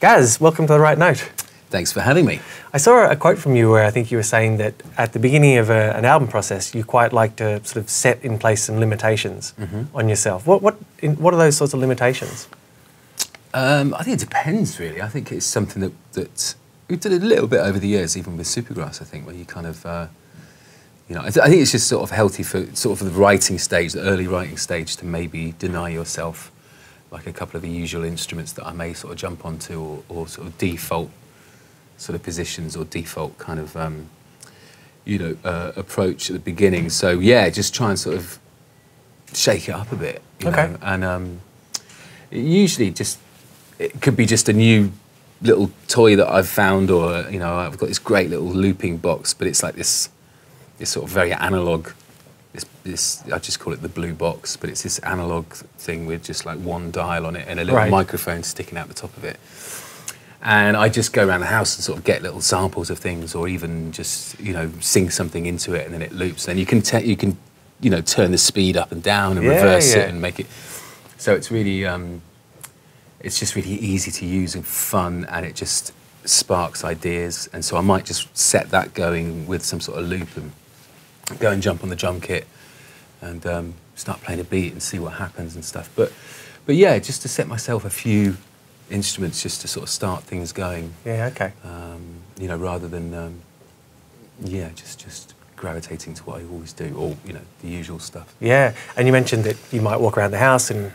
Gaz, welcome to The Right Note. Thanks for having me. I saw a quote from you where I think you were saying that at the beginning of an album process, you quite like to sort of set in place some limitations on yourself. What are those sorts of limitations? I think it depends, really. I think it's something that we did a little bit over the years, even with Supergrass, I think, where you kind of, you know, I think it's just sort of healthy for sort of the writing stage, the early writing stage, to maybe deny yourself like a couple of the usual instruments that I may sort of jump onto or sort of default sort of positions or default kind of, you know, approach at the beginning. So yeah, just try and sort of shake it up a bit, you know? And usually it could be just a new little toy that I've found, or, you know, I've got this great little looping box, but it's like this sort of very analog, this I just call it the blue box, but it's this analog thing with just like one dial on it and a little microphone sticking out the top of it. And I just go around the house and sort of get little samples of things, or even just, you know, sing something into it and then it loops. And you can you know, turn the speed up and down and reverse it and make it. So it's really, it's just really easy to use and fun, and it just sparks ideas. And so I might just set that going with some sort of loop and go and jump on the drum kit and start playing a beat and see what happens and stuff. But yeah, just to set myself a few instruments just to sort of start things going. Yeah, okay. You know, rather than, yeah, just gravitating to what I always do, or, you know, the usual stuff. Yeah, and you mentioned that you might walk around the house and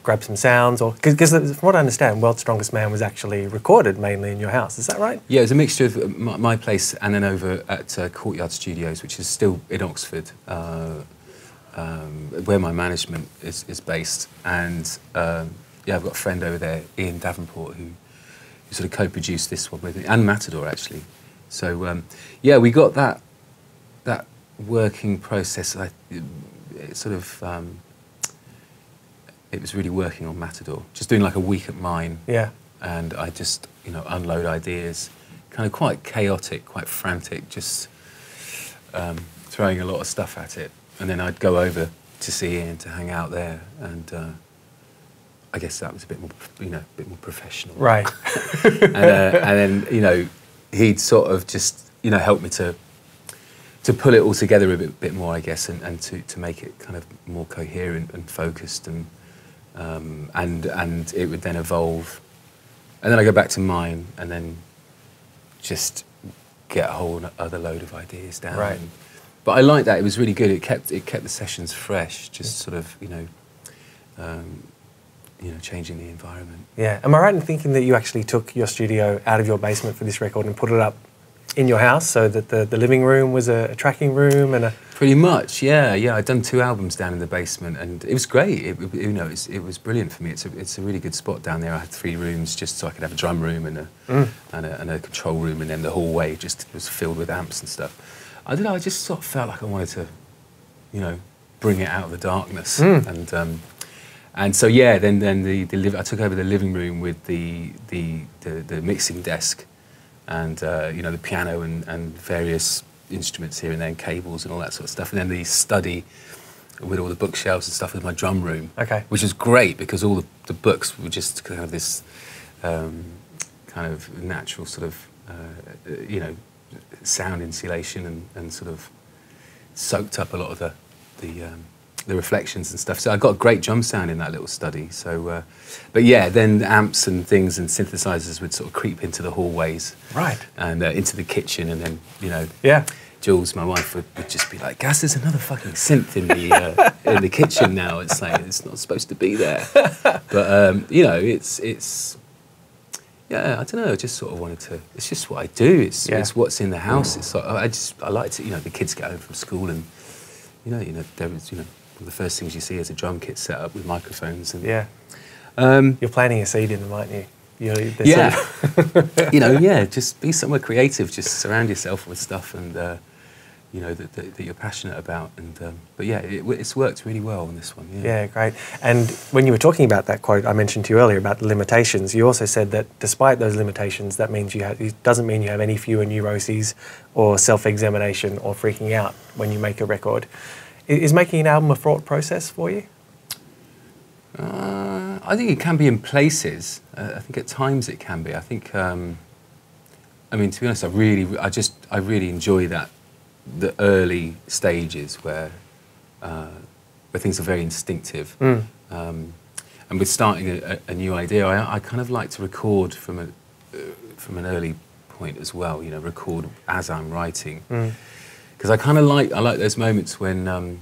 grab some sounds, or because from what I understand, World's Strongest Man was actually recorded mainly in your house. Is that right? Yeah, it was a mixture of my place and then over at Courtyard Studios, which is still in Oxford, where my management is based. And yeah, I've got a friend over there, Ian Davenport, who sort of co-produced this one with me, and Matador actually. So yeah, we got that working process. It sort of. It was really working on Matador, just doing like a week at mine. Yeah. And I just, you know, unload ideas, kind of quite chaotic, quite frantic, just throwing a lot of stuff at it. And then I'd go over to see Ian to hang out there, and I guess that was a bit more, you know, a bit more professional. Right. And then, you know, he'd sort of just, you know, help me to pull it all together a bit more, I guess, and to make it kind of more coherent and focused, and it would then evolve, and then I go back to mine, and then just get a whole other load of ideas down. Right. But I liked that; it was really good. It kept the sessions fresh, just sort of, you know, changing the environment. Yeah. Am I right in thinking that you actually took your studio out of your basement for this record and put it up in your house, so that the living room was a tracking room and a... Pretty much, yeah. I'd done 2 albums down in the basement, and it was great. You know, it was brilliant for me. It's a really good spot down there. I had 3 rooms just so I could have a drum room and a control room, and then the hallway just was filled with amps and stuff. I don't know. I just sort of felt like I wanted to, you know, bring it out of the darkness, and so yeah. Then I took over the living room with the mixing desk. And you know, the piano and various instruments here and there, and cables and all that sort of stuff. And then the study with all the bookshelves and stuff was my drum room. Okay. Which was great because all the books were just kind of this kind of natural sort of you know, sound insulation, and sort of soaked up a lot of the reflections and stuff. So I got a great drum sound in that little study. So, but yeah, then amps and things and synthesizers would sort of creep into the hallways, right, and into the kitchen, and then, you know, Jules, my wife, would just be like, "Gaz, there's another fucking synth in the kitchen now. It's like it's not supposed to be there." But you know, it's yeah, I don't know. I just sort of wanted to. It's just what I do. It's what's in the house. It's like, I like to. You know, the kids get home from school, and you know, there was, you know, one of the first things you see is a drum kit set up with microphones. And, you're planting a seed in them, aren't you? Yeah. You know, yeah, just be somewhere creative. Just surround yourself with stuff, and you know, that you're passionate about. And but yeah, it's worked really well on this one. Yeah, great. And when you were talking about that quote I mentioned to you earlier about the limitations, you also said that despite those limitations, that means it doesn't mean you have any fewer neuroses or self-examination or freaking out when you make a record. Is making an album a fraught process for you? I think it can be in places. I think at times it can be. I think, I mean, to be honest, I really enjoy the early stages where things are very instinctive. And with starting a new idea, I kind of like to record from an early point as well. You know, record as I'm writing, because I kind of like those moments when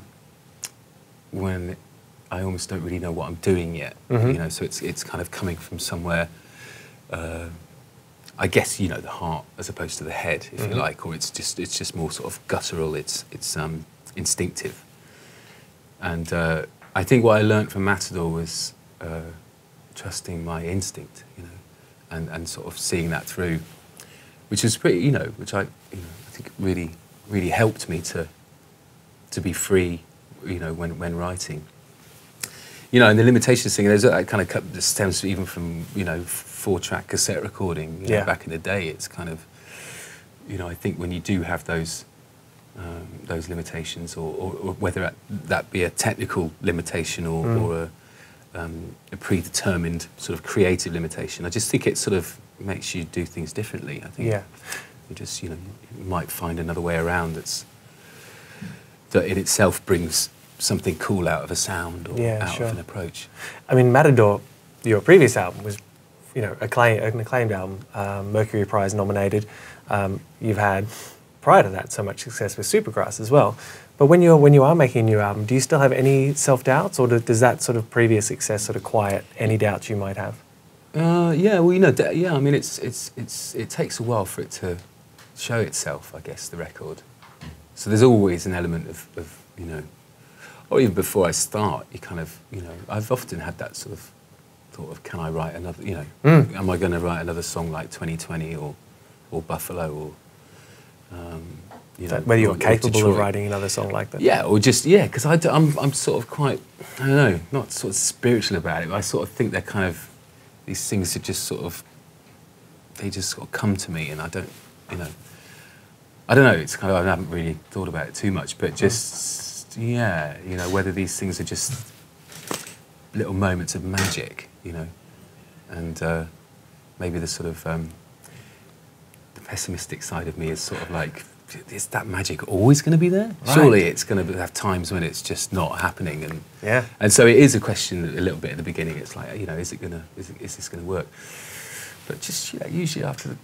I almost don't really know what I'm doing yet. You know, so it's kind of coming from somewhere. I guess, you know, the heart as opposed to the head, if you like, or it's just more sort of guttural. It's instinctive. And I think what I learned from Matador was trusting my instinct, you know, and sort of seeing that through, which is pretty, you know, which I think really helped me to be free, you know, when writing. You know, and the limitations thing, there's that kind of stems even from, you know, 4-track cassette recording. You know, back in the day, it's kind of, you know, I think when you do have those limitations, or whether that be a technical limitation or a predetermined sort of creative limitation, I just think it sort of makes you do things differently. I think you just, you know, you might find another way around that in itself brings something cool out of a sound or out of an approach. I mean, Matador, your previous album was, you know, an acclaimed album, Mercury Prize nominated. You've had, prior to that, so much success with Supergrass as well. But when you are making a new album, do you still have any self-doubts, or does that sort of previous success sort of quiet any doubts you might have? Yeah, well, you know, I mean, it takes a while for it to show itself, I guess, the record. So there's always an element of you know, or even before I start, you kind of, you know, I've often had that sort of thought of, can I write another, you know, am I going to write another song like 2020 or Buffalo, or, you know, whether you're capable of writing another song like that? Yeah, or just, because I'm sort of quite, I don't know, not sort of spiritual about it, but I sort of think they're kind of, these things are just sort of, they just sort of come to me, and I don't, you know, I don't know, it's kind of, I haven't really thought about it too much, but just, you know, whether these things are just little moments of magic, you know, and maybe the sort of, the pessimistic side of me is sort of like, is that magic always going to be there? Right. Surely it's going to have times when it's just not happening, and so it is a question a little bit at the beginning. It's like, you know, is this going to work? But just, you know, usually after the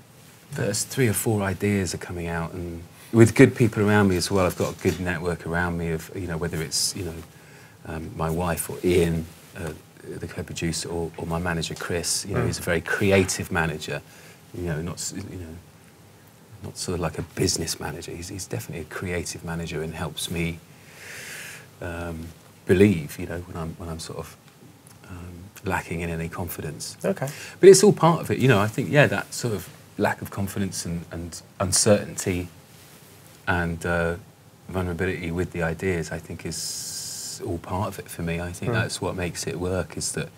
first 3 or 4 ideas are coming out, and with good people around me as well, I've got a good network around me of, you know, whether it's, you know, my wife or Ian, the co-producer, or my manager Chris. You know, he's a very creative manager. You know, not sort of like a business manager. He's definitely a creative manager, and helps me believe, you know, when I'm sort of lacking in any confidence. Okay. But it's all part of it, you know. I think, that sort of lack of confidence and uncertainty and vulnerability with the ideas, I think, is all part of it for me. I think that's what makes it work, is that,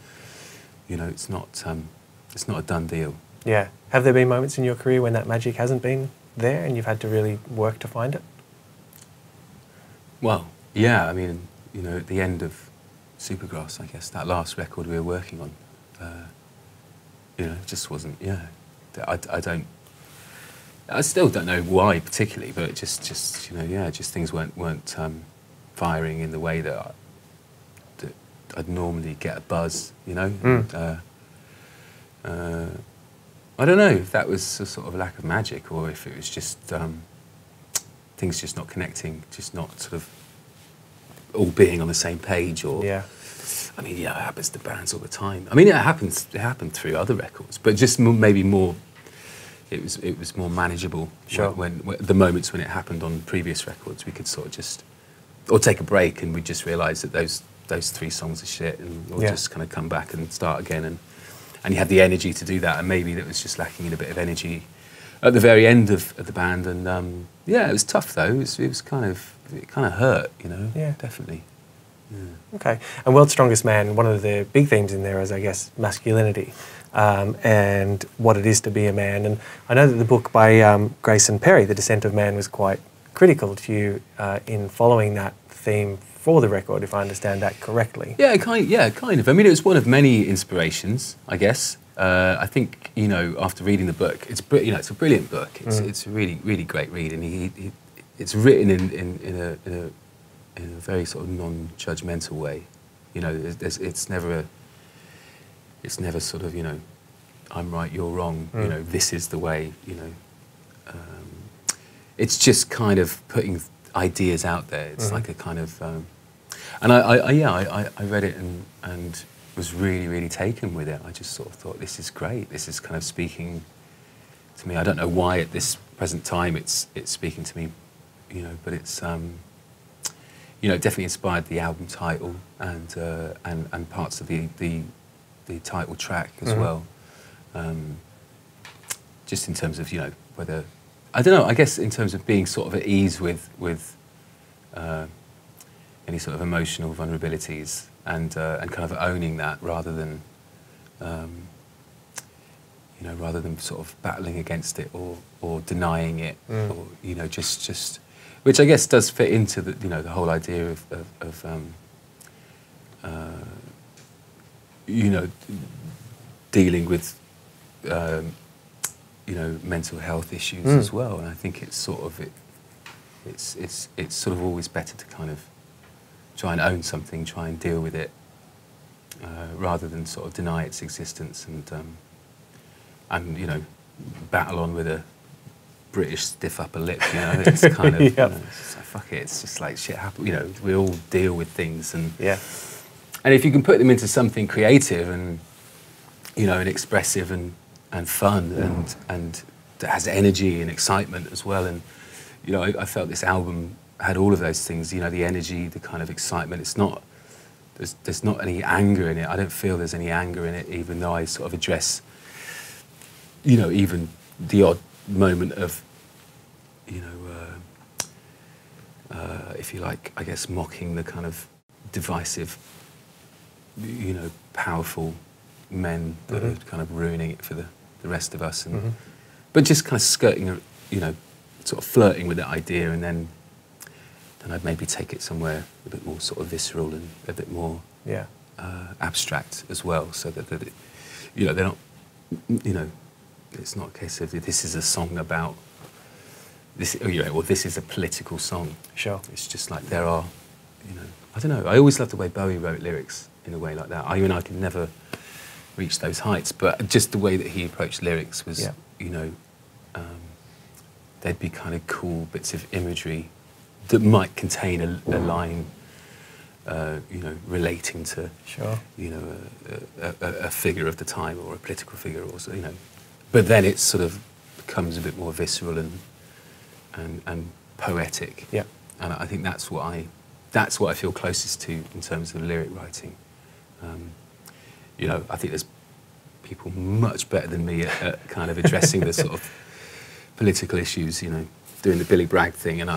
you know, it's not a done deal. Yeah. Have there been moments in your career when that magic hasn't been there and you've had to really work to find it? Well, yeah, I mean, you know, at the end of Supergrass, I guess, that last record we were working on, you know, it just wasn't, I still don't know why particularly, but just you know, just things weren't firing in the way that I'd normally get a buzz, you know. And, I don't know if that was a sort of lack of magic, or if it was just things just not connecting, just not sort of all being on the same page, or I mean, it happens to bands all the time. I mean, it happened through other records, but just maybe more. It was more manageable. Sure. When the moments when it happened on previous records, we could sort of just, or take a break, and we just realise that those 3 songs are shit, and we'll just kind of come back and start again, and you had the energy to do that, and maybe that was just lacking in a bit of energy at the very end of the band, and it was tough though. It kind of hurt, you know. Yeah, definitely. Yeah. Okay. And World's Strongest Man, one of the big themes in there is, I guess, masculinity, and what it is to be a man. And I know that the book by Grayson Perry, The Descent of Man, was quite critical to you in following that theme for the record, if I understand that correctly. Yeah, kind of. I mean, it was one of many inspirations, I guess. I think, you know, after reading the book, it's a brilliant book. It's a really, really great read, and it's written in a very sort of non-judgmental way. You know, it's never sort of, you know, I'm right, you're wrong. You know, this is the way. You know, it's just kind of putting ideas out there. It's like a kind of, and I read it and was really, really taken with it. I just sort of thought, this is great. This is kind of speaking to me. I don't know why at this present time it's speaking to me, you know, but it's, you know, definitely inspired the album title and parts of the title track as well. Just in terms of, you know, whether, I don't know, I guess in terms of being sort of at ease with any sort of emotional vulnerabilities and kind of owning that rather than, you know, rather than sort of battling against it or denying it, or, you know, just, which I guess does fit into the, you know, the whole idea of you know, dealing with, you know, mental health issues as well. And I think it's sort of, it's sort of always better to kind of try and own something, try and deal with it, rather than sort of deny its existence and you know, battle on with a British stiff upper lip. You know, it's kind of, you know, it's just like, fuck it. It's just like shit happens. You know, we all deal with things, and and if you can put them into something creative and, you know, and expressive and fun and that has energy and excitement as well. And, you know, I felt this album had all of those things, you know, the energy, the kind of excitement. It's not, there's not any anger in it. I don't feel there's any anger in it, even though I sort of address, you know, even the odd moment of, you know, if you like, I guess, mocking the kind of divisive, you know, powerful men that are kind of ruining it for the rest of us. And but just kind of skirting, you know, sort of flirting with that idea, and then I'd maybe take it somewhere a bit more sort of visceral and a bit more abstract as well, so that it, you know, they're not, you know, it's not a case of this is a song about this, you know, or this is a political song. Sure. It's just like there are, you know, I don't know. I always loved the way Bowie wrote lyrics in a way like that. I mean, I could never reach those heights, but just the way that he approached lyrics was, you know, there'd be kind of cool bits of imagery that might contain a line, you know, relating to, you know, a figure of the time or a political figure, or so, you know. But then it sort of becomes a bit more visceral and poetic. Yeah. And I think that's what I feel closest to in terms of lyric writing. You know, I think there's people much better than me at kind of addressing the sort of political issues, you know, doing the Billy Bragg thing, and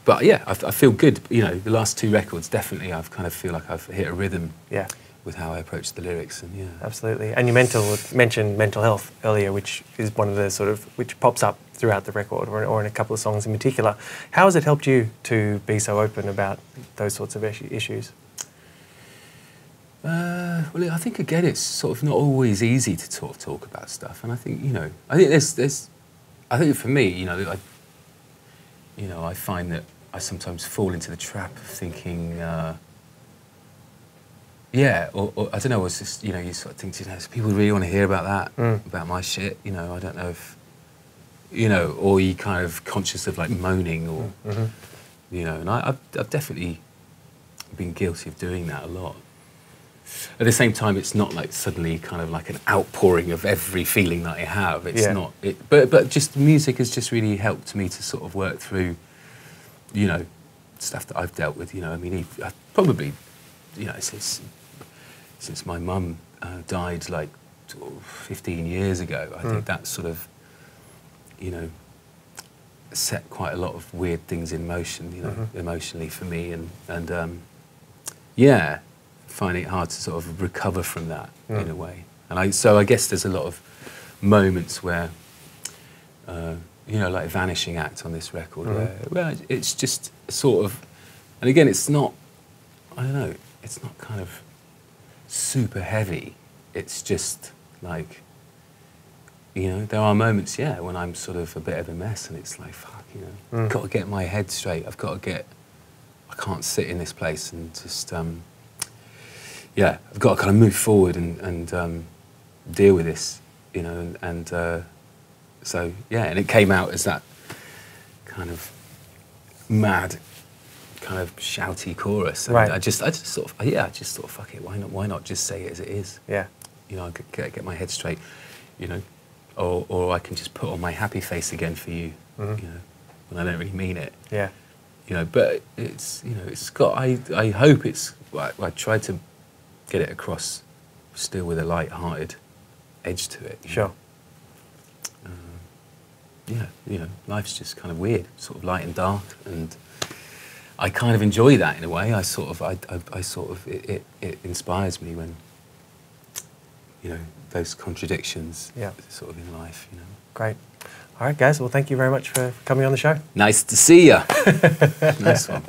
but yeah, I feel good. You know, the last two records, definitely, I've kind of feel like I've hit a rhythm with how I approach the lyrics, and absolutely. And you mentioned mental health earlier, which is one of the sort of, which pops up throughout the record, or in a couple of songs in particular. How has it helped you to be so open about those sorts of issues? Well, I think again, it's sort of not always easy to talk about stuff, and I think, you know, I think for me, you know, I find that I sometimes fall into the trap of thinking, or I don't know, it's just, you know, you sort of think, you know, people really want to hear about that, about my shit, you know, I don't know if, you know, or you kind of conscious of like moaning, or, you know, and I've definitely been guilty of doing that a lot. At the same time, it's not like suddenly kind of like an outpouring of every feeling that I have. It's not. But just music has just really helped me to sort of work through, you know, stuff that I've dealt with. You know, I mean, I've probably, you know, since my mum died like 15 years ago, I think that sort of, you know, set quite a lot of weird things in motion, you know, emotionally for me, and finding it hard to sort of recover from that in a way. And so I guess there's a lot of moments where, you know, like Vanishing Act on this record, where it's just sort of, and again, it's not I don't know, it's not kind of super heavy. It's just like, you know, there are moments, yeah, when I'm sort of a bit of a mess and it's like, fuck, you know, I've got to get my head straight. I can't sit in this place and just, yeah, I've got to kind of move forward and deal with this, you know, and so, yeah, and it came out as that kind of mad, kind of shouty chorus. And right. I just sort of, yeah, I just thought, fuck it, why not just say it as it is? Yeah. You know, I could get my head straight, you know, or I can just put on my happy face again for you, you know, when I don't really mean it. Yeah. You know, but it's, you know, it's got, I hope it's, I tried to get it across still with a light-hearted edge to it. Sure. Yeah, you know, life's just kind of weird, sort of light and dark, and I kind of enjoy that in a way. I sort of, it inspires me when, you know, those contradictions, sort of in life, you know. Great. All right, guys. Well, thank you very much for coming on the show. Nice to see you. Nice one.